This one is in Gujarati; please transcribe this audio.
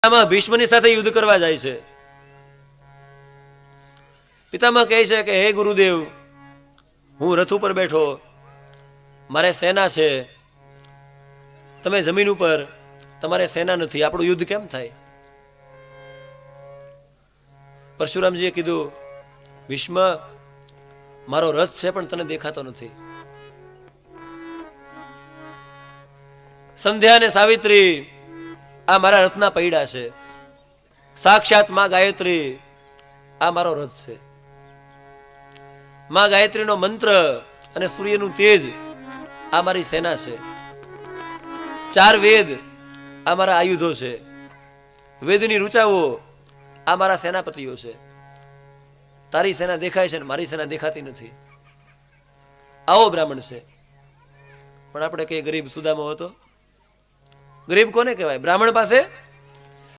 આમાં ભીષ્મની સાથે યુદ્ધ કરવા જાય છે. પિતામહ કહે છે કે હે ગુરુદેવ, હું રથ ઉપર બેઠો, મારે સેના છે, તમે જમીન ઉપર, તમારે સેના નથી, આપણું યુદ્ધ કેમ થાય? પરશુરામજીએ કીધું, ભીષ્મ, મારો રથ છે પણ તને દેખાતો નથી. સંધ્યા અને સાવિત્રી આ મારા રથના પૈડા છે. સાક્ષાત માં ગાયત્રી આ મારો રથ છે. માં ગાયત્રીનો મંત્ર અને સૂર્યનું તેજ આ મારી સેના છે. 4 વેદ આ મારા આયુધો છે. વેદની ઋચાઓ આ મારા સેનાપતિઓ છે. તારી સેના દેખાય છે ને મારી સેના દેખાતી નથી. આવો બ્રાહ્મણ છે. પણ આપણે કઈ ગરીબ સુદામો હતો. ગરીબ કોને કહેવાય? બ્રાહ્મણ પાસે